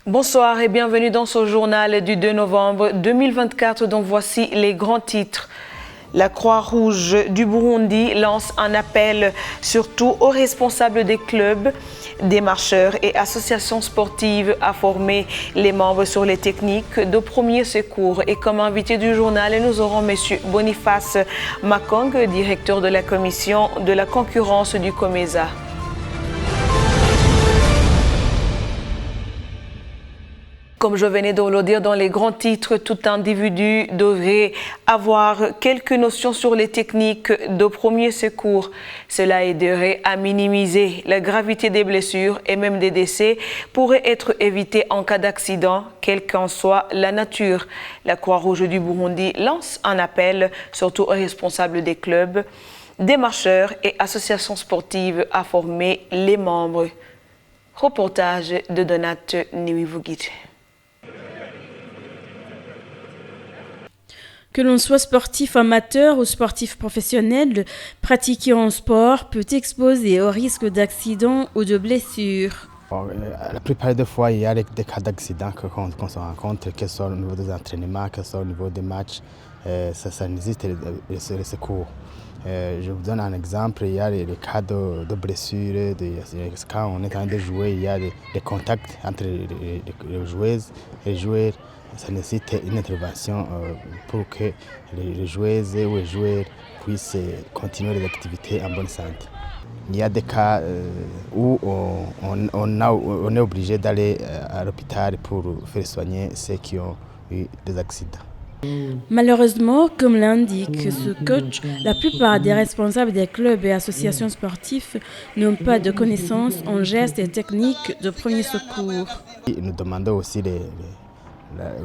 Bonsoir et bienvenue dans ce journal du 2 novembre 2024 dont voici les grands titres. La Croix-Rouge du Burundi lance un appel surtout aux responsables des clubs, des marcheurs et associations sportives à former les membres sur les techniques de premier secours. Et comme invité du journal, nous aurons M. Boniface Makong, directeur de la commission de la concurrence du COMESA. Comme je venais de le dire dans les grands titres, tout individu devrait avoir quelques notions sur les techniques de premier secours. Cela aiderait à minimiser la gravité des blessures et même des décès pourrait être évité en cas d'accident, quelle qu'en soit la nature. La Croix-Rouge du Burundi lance un appel, surtout aux responsables des clubs, des marcheurs et associations sportives à former les membres. Reportage de Donat Niwivugit. Que l'on soit sportif amateur ou sportif professionnel, pratiquer un sport peut exposer au risque d'accident ou de blessure. La plupart des fois, il y a des cas d'accident qu'on se rencontre, que ce soit au niveau des entraînements, que ce soit au niveau des matchs, ça nécessite le secours. Je vous donne un exemple, il y a des cas de blessures, quand on est en train de jouer, il y a des contacts entre les joueuses et les joueurs. Ça nécessite une intervention pour que les joueuses ou les joueurs puissent continuer les activités en bonne santé. Il y a des cas où on est obligé d'aller à l'hôpital pour faire soigner ceux qui ont eu des accidents. Malheureusement, comme l'indique ce coach, la plupart des responsables des clubs et associations sportives n'ont pas de connaissances en gestes et techniques de premier secours. Nous demandons aussi de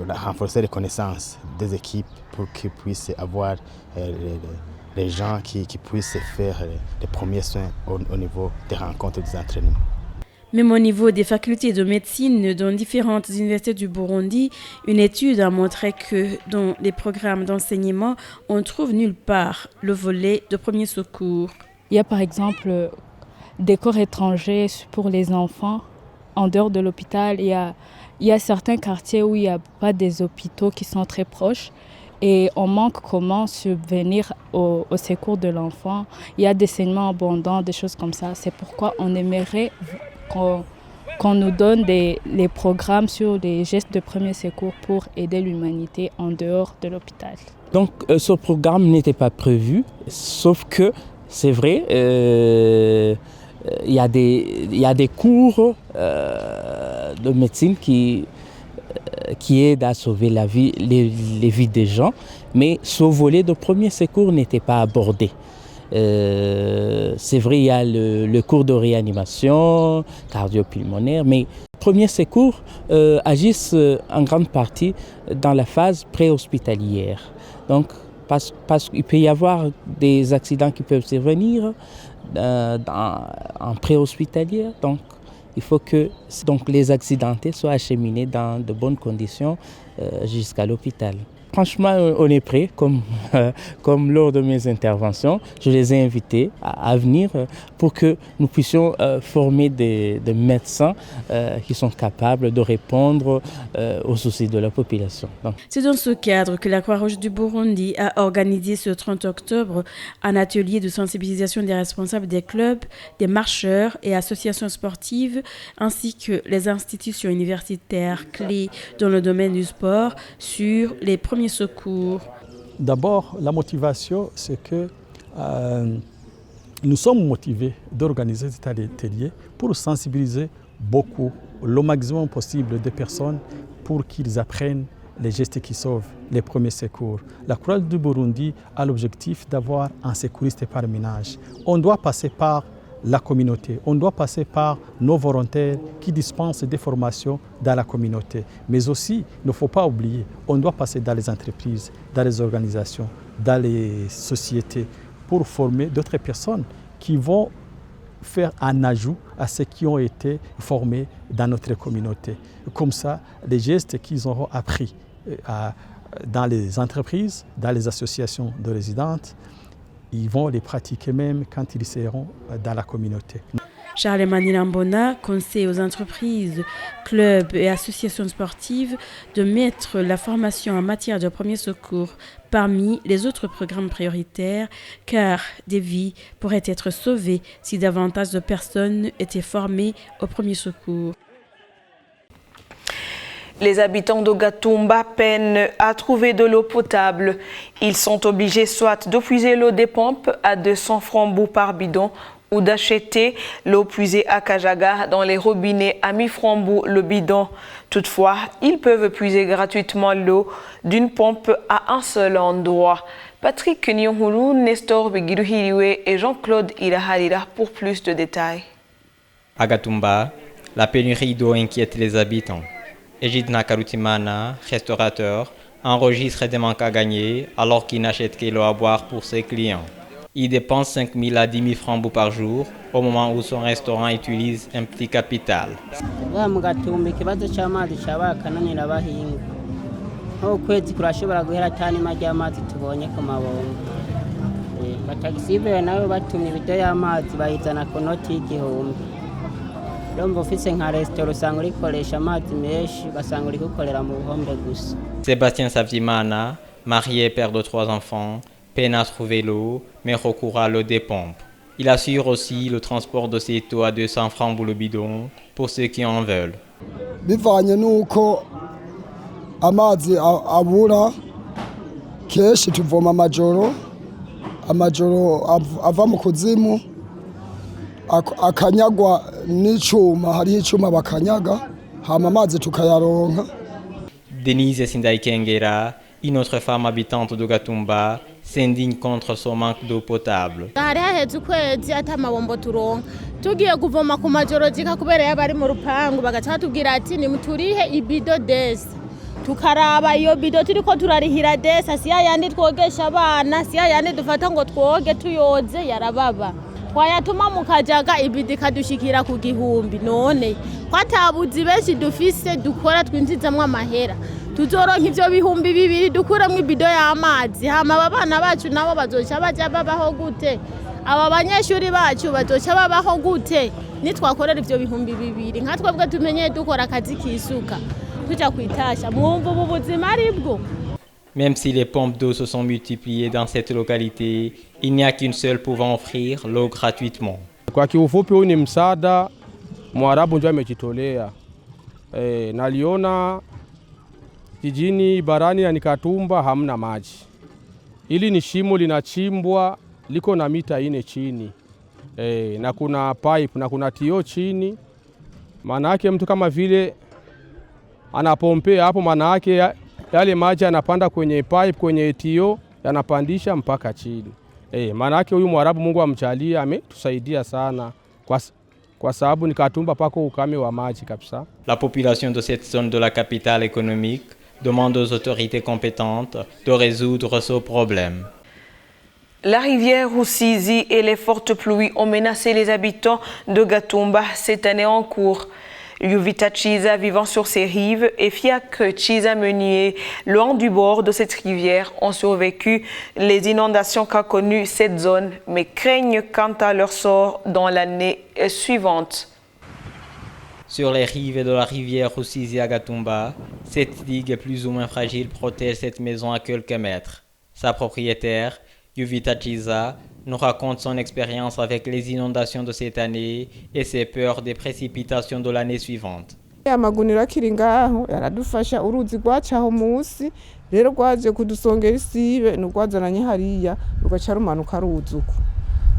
renforcer les connaissances des équipes pour qu'ils puissent avoir les gens qui puissent faire les premiers soins au niveau des rencontres des entraînements. Même au niveau des facultés de médecine dans différentes universités du Burundi, une étude a montré que dans les programmes d'enseignement, on ne trouve nulle part le volet de premier secours. Il y a par exemple des cours étrangers pour les enfants en dehors de l'hôpital. Il y a certains quartiers où il n'y a pas des hôpitaux qui sont très proches et on manque comment subvenir au secours de l'enfant. Il y a des saignements abondants, des choses comme ça. C'est pourquoi on aimerait qu'on nous donne les programmes sur les gestes de premier secours pour aider l'humanité en dehors de l'hôpital. Donc ce programme n'était pas prévu, sauf que c'est vrai, il y a des cours de médecine qui aident à sauver les vies des gens, mais ce volet de premier secours n'était pas abordé. C'est vrai, il y a le cours de réanimation cardio-pulmonaire, mais premier secours agissent en grande partie dans la phase préhospitalière. Donc, parce qu'il peut y avoir des accidents qui peuvent survenir en préhospitalière. Donc, il faut que les accidentés soient acheminés dans de bonnes conditions jusqu'à l'hôpital. Franchement, on est prêt, comme lors de mes interventions. Je les ai invités à venir pour que nous puissions former des médecins qui sont capables de répondre aux soucis de la population. C'est dans ce cadre que la Croix-Rouge du Burundi a organisé ce 30 octobre un atelier de sensibilisation des responsables des clubs, des marcheurs et associations sportives, ainsi que les institutions universitaires clés dans le domaine du sport sur les premiers secours. D'abord, la motivation, c'est que nous sommes motivés d'organiser cet atelier pour sensibiliser beaucoup, le maximum possible de personnes pour qu'ils apprennent les gestes qui sauvent, les premiers secours. La Croix du Burundi a l'objectif d'avoir un secouriste par ménage. On doit passer par la communauté. On doit passer par nos volontaires qui dispensent des formations dans la communauté. Mais aussi, il ne faut pas oublier, on doit passer dans les entreprises, dans les organisations, dans les sociétés pour former d'autres personnes qui vont faire un ajout à ceux qui ont été formés dans notre communauté. Comme ça, les gestes qu'ils auront appris dans les entreprises, dans les associations de résidentes, ils vont les pratiquer même quand ils seront dans la communauté. Charles Manilambona conseille aux entreprises, clubs et associations sportives de mettre la formation en matière de premier secours parmi les autres programmes prioritaires, car des vies pourraient être sauvées si davantage de personnes étaient formées au premier secours. Les habitants de Gatumba peinent à trouver de l'eau potable. Ils sont obligés soit de puiser l'eau des pompes à 200 francs par bidon ou d'acheter l'eau puisée à Kajaga dans les robinets à 1000 francs le bidon. Toutefois, ils peuvent puiser gratuitement l'eau d'une pompe à un seul endroit. Patrick Nyonghulu, Nestor Begiruhiriwe et Jean-Claude Ilahalira pour plus de détails. À Gatumba, la pénurie d'eau inquiète les habitants. Ejidna Karutimana, restaurateur, enregistre des manques à gagner alors qu'il n'achète que l'eau à boire pour ses clients. Il dépense 5 000 à 10 000 francs par jour au moment où son restaurant utilise un petit capital. Sébastien Savimana, marié et père de 3 enfants, peine à trouver l'eau, mais recourt à l'eau des pompes. Il assure aussi le transport de cette eau à 200 francs pour le bidon, pour ceux qui en veulent. Bivanye nuko amazi abura keshi tuvoma amajoro ava mu kuzimu akanyagwa n'icuma hariho icuma bakanyaga hama amazi tukayaronka. Denise Sindaikengera, une autre femme habitante de Gatumba, s'indigne contre son manque d'eau potable. Tugiye kuvoma ku majoro jika kubera yabari mu rupangu bagaca tubwira ati ni muturihe ibido desa tukaraba iyo bido turiko turarihira desa siya yandi twogesha abana siya yandi dufata ngo twoge tuyoze yarababa twayatuma mu Kajaga ibidi kadushikira ku gihumbi none kwatabuzi benshi dufise dukora twinjizamwe amahera tuzoronka ivyo bihumbi 2 dukuramo ibido y'amazi hama abana bacu nabo bazoca baja babaho gute aba banyeshuri bacu bazoca babaho gute nitwakorera ivyo bihumbi 2 nka twebwe tumenye dukora akazi kisuka tuja kwitasha mwumva ubu buzima aribwo. Même si les pompes d'eau se sont multipliées dans cette localité, il n'y a qu'une seule pouvant offrir l'eau gratuitement. Kwa kiufupi huu ni msaada Mwarabu ndio amejitolea. Naliona jijini barani ya Nikatumba hamna maji. Hili ni shimo linachimbwa liko na mita 4 chini. Na kuna pipe na kuna tio chini. Maana yake mtu kama vile anapompea hapo, maana yake yale maji yanapanda kwenye pipe kwenye tio yanapandisha mpaka chini. Maana yake huyu Mwarabu Mungu amjalie ametusaidia sana kwa sababu Nikatumba pako ukame wa maji kabisa. La population de cette zone de la capitale économique demande aux autorités compétentes de résoudre ce problème. La rivière Rusizi et les fortes pluies ont menacé les habitants de Gatumba cette année en cours. Yuvita Chiza vivant sur ces rives et Fiacre Chiza Meunier, loin du bord de cette rivière, ont survécu les inondations qu'a connues cette zone, mais craignent quant à leur sort dans l'année suivante. Sur les rives de la rivière Rusizi à Gatumba, cette digue plus ou moins fragile protège cette maison à quelques mètres. Sa propriétaire, Yuvita Chiza, nous raconte son expérience avec les inondations de cette année et ses peurs des précipitations de l'année suivante. Amagunira kiri ngaho yaradufasha uruzi rwacaho munsi rero rwaje kudusongera isibe n'urwazananye hariya rugaca rumanuka ruzuku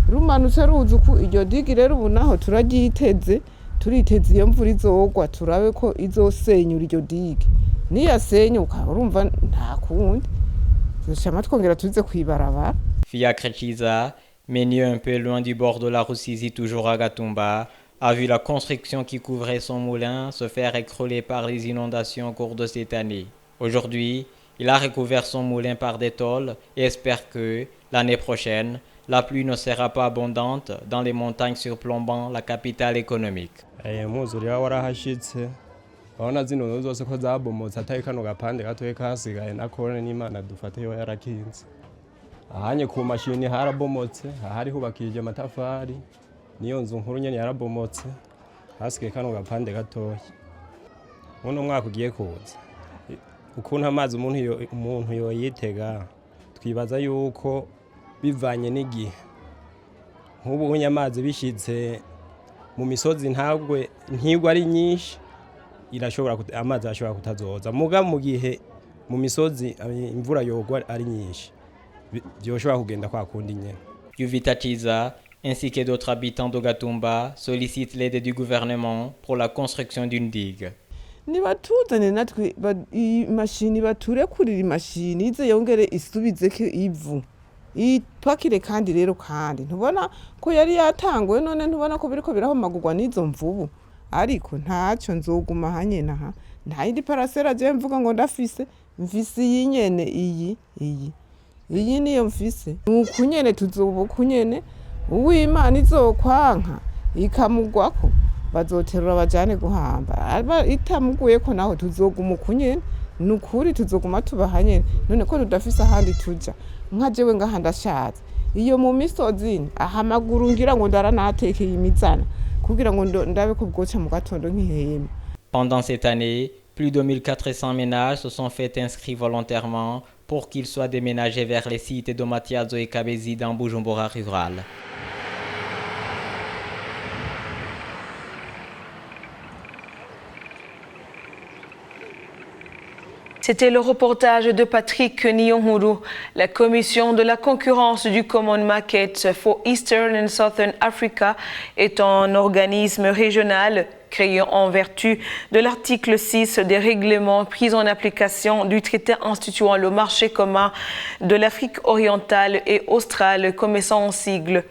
rumanutse ruzuku iryo digi rero ubu naho turagiteze turiteze iyo mvura izogwa turabe ko izosenyura iryo digi niyasenyuka urumva nta kundi dushama twongera tuze kwibarabara. Fiacre Chiza, mené un peu loin du bord de la Rusizi, toujours à Gatumba, a vu la construction qui couvrait son moulin se faire écrouler par les inondations au cours de cette année. Aujourd'hui, il a recouvert son moulin par des tôles et espère que, l'année prochaine, la pluie ne sera pas abondante dans les montagnes surplombant la capitale économique. Urabona zino nzu zose ko zabomotse atari kano gapande gatoye kasigaye nakone n'Imana dufate yo yarakinze. Ahanye ku mashini harabomotse, ahari hubakije amatafari niyo nzu nkuru nyene yarabomotse hasigaye kano gapande gatoya. Uno mwaka ugiye kuza ukuntu amazi umuntu yoyitega twibaza yuko bivanye n'igihe nk'ubu amazi bishitse mu misozi ntigwa ari nyinshi amazi arashobora kutazoza muga mu gihe mu misozi imvura yogwa ari nyinshi byoshobora kugenda kwa kundi nyene. Yuvita Chiza ainsi que d'autres habitants de Gatumba sollicitent l'aide du gouvernement pour la construction d'une digue. Nibatuzane natwe imashini baturekurira imashini ize yongere isubizeko ivu ipakire kandi rero kandi ntubona ko yari yatanguwe none ntubona ko biriko birahomagurwa n'izo mvubu ariko ntacyo nzoguma hanyene aha nta yindi parasera je mvuga ngo ndafise mfise iyi nyene iyi niyo mfise ukunyene tuzobukunyene uw'Imana izokwanka ikamugwako bazoterura bajane guhamba itamuguye ko naho tuzoguma ukunyene nukuri tuzoguma tubahanye none ko tudafise ahandi tuja nka jewe ngaha ndashatse iyo mu misozi ahamaguru ngira ngo ndaranatekeye imizana kugira ngo ndabe ko bwoca mu gatondo nk'ihema. Pendant cette année, plus de 1400 ménages se sont fait inscrire volontairement pour qu'ils soient déménagés vers les sites de Matiazo et Kabezi dans Bujumbura rural. C'était le reportage de Patrick Nyonguru. La commission de la concurrence du Common Market for Eastern and Southern Africa est un organisme régional créé en vertu de l'article 6 des règlements pris en application du traité instituant le marché commun de l'Afrique orientale et australe, connaissant en sigle.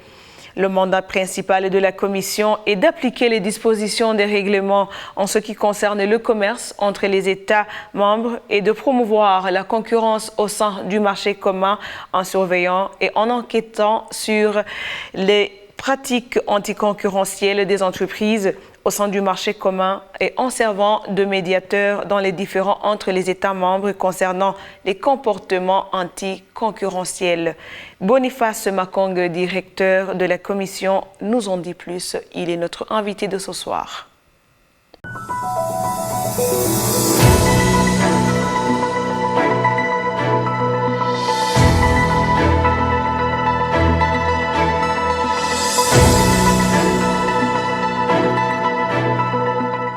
Le mandat principal de la Commission est d'appliquer les dispositions des règlements en ce qui concerne le commerce entre les États membres et de promouvoir la concurrence au sein du marché commun en surveillant et en enquêtant sur les pratiques anticoncurrentielles des entreprises au sein du marché commun et en servant de médiateur dans les différends entre les États membres concernant les comportements anticoncurrentiels. Boniface Makong, directeur de la commission, nous en dit plus. Il est notre invité de ce soir.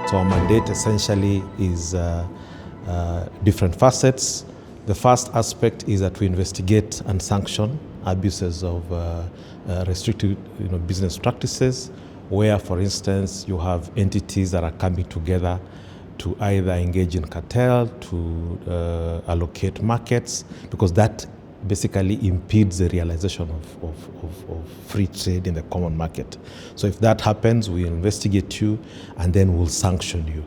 So our mandate essentially is different facets. The first aspect is that we investigate and sanction abuses of restricted business practices, where, for instance, you have entities that are coming together to either engage in cartel, to allocate markets, because that basically impedes the realization of free trade in the common market. So if that happens, we investigate you and then we'll sanction you.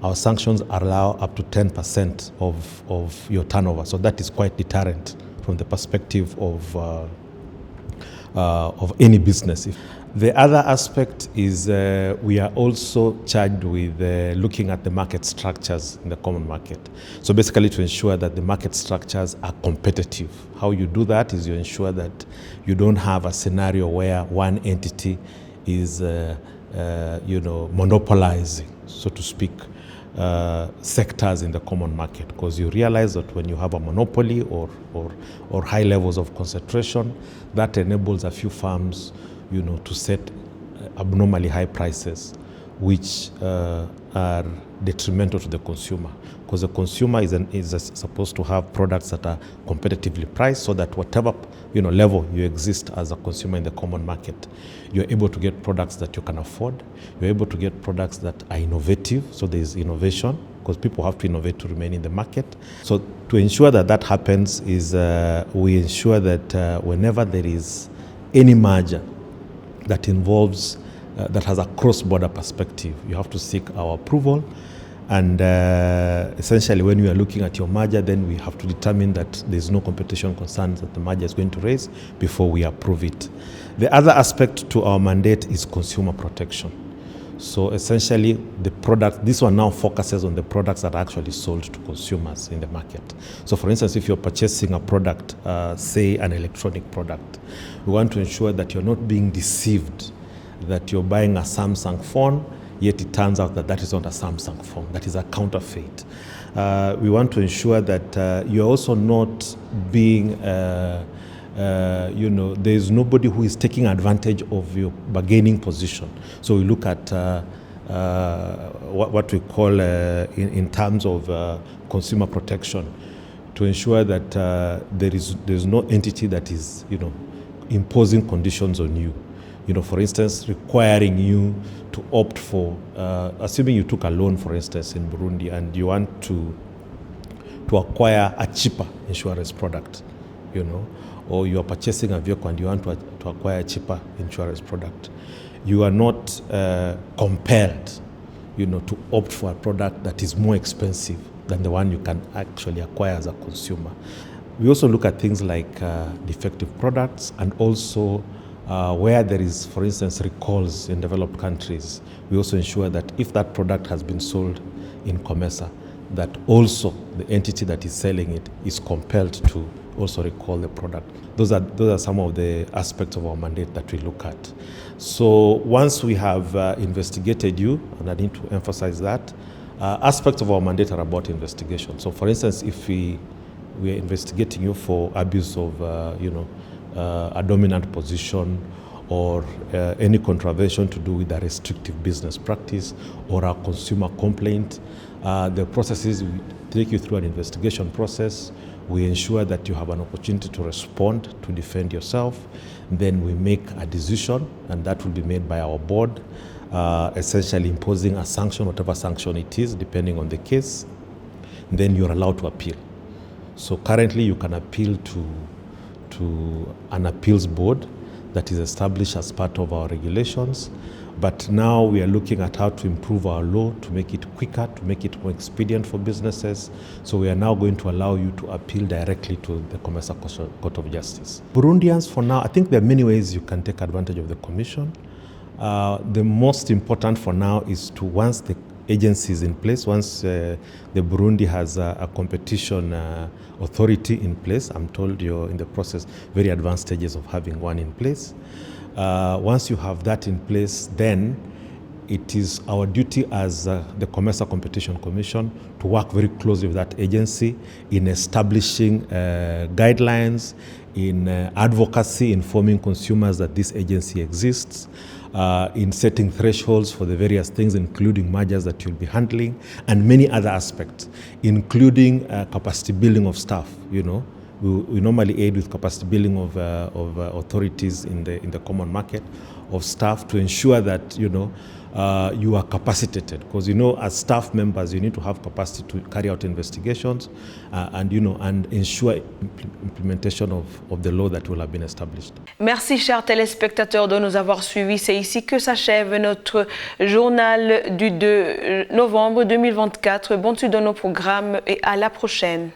Our sanctions allow up to 10% of your turnover, so that is quite deterrent from the perspective of any business. The other aspect is we are also charged with looking at the market structures in the common market. So basically to ensure that the market structures are competitive. How you do that is you ensure that you don't have a scenario where one entity is monopolizing, so to speak, sectors in the common market, because you realize that when you have a monopoly or high levels of concentration, that enables a few firms to set abnormally high prices, which are detrimental to the consumer, because the consumer is supposed to have products that are competitively priced, so that whatever level you exist as a consumer in the common market, you're able to get products that you can afford. You're able to get products that are innovative, so there's innovation, because people have to innovate to remain in the market. So to ensure that that happens is we ensure that whenever there is any merger that involves, that has a cross-border perspective, you have to seek our approval. And essentially when we are looking at your merger, then we have to determine that there's no competition concerns that the merger is going to raise before we approve it. The other aspect to our mandate is consumer protection. So essentially the product, this one now focuses on the products that are actually sold to consumers in the market. So for instance, if you're purchasing a product, say an electronic product, we want to ensure that you're not being deceived that you're buying a Samsung phone, yet it turns out that that is not a Samsung phone, that is a counterfeit. We want to ensure that you're also not being, there is nobody who is taking advantage of your bargaining position. So we look at what we call in terms of consumer protection, to ensure that there is no entity that is, imposing conditions on you. For instance, requiring you to opt for, assuming you took a loan, for instance, in Burundi, and you want to acquire a cheaper insurance product, or you are purchasing a vehicle and you want to acquire a cheaper insurance product. You are not compelled, to opt for a product that is more expensive than the one you can actually acquire as a consumer. We also look at things like defective products, and also where there is, for instance, recalls in developed countries. We also ensure that if that product has been sold in COMESA, that also the entity that is selling it is compelled to also recall the product. Those are some of the aspects of our mandate that we look at. So once we have investigated you, and I need to emphasize that, aspects of our mandate are about investigation. So for instance, if we are investigating you for abuse of a dominant position, or any contravention to do with a restrictive business practice or a consumer complaint, the process is we take you through an investigation process. We ensure that you have an opportunity to respond, to defend yourself. Then we make a decision, and that will be made by our board, essentially imposing a sanction, whatever sanction it is, depending on the case. Then you're allowed to appeal. So currently you can appeal to an appeals board that is established as part of our regulations. But now we are looking at how to improve our law to make it quicker, to make it more expedient for businesses. So we are now going to allow you to appeal directly to the COMESA Court of Justice. Burundians, for now, I think there are many ways you can take advantage of the commission. The most important for now is to, once the agency is in place, once the Burundi has a competition authority in place, I'm told you're in the process, very advanced stages of having one in place. Once you have that in place, then it is our duty as the COMESA Competition Commission to work very closely with that agency in establishing guidelines, in advocacy, informing consumers that this agency exists, in setting thresholds for the various things, including mergers that you'll be handling, and many other aspects, including capacity building of staff. We normally aid with capacity building of authorities in the common market, of staff, to ensure that you are capacitated, because as staff members you need to have capacity to carry out investigations and ensure implementation of the law that will have been established. Merci chers téléspectateurs de nous avoir suivis. C'est ici que s'achève notre journal du 2 novembre 2024. Bonne suite de nos programmes et à la prochaine.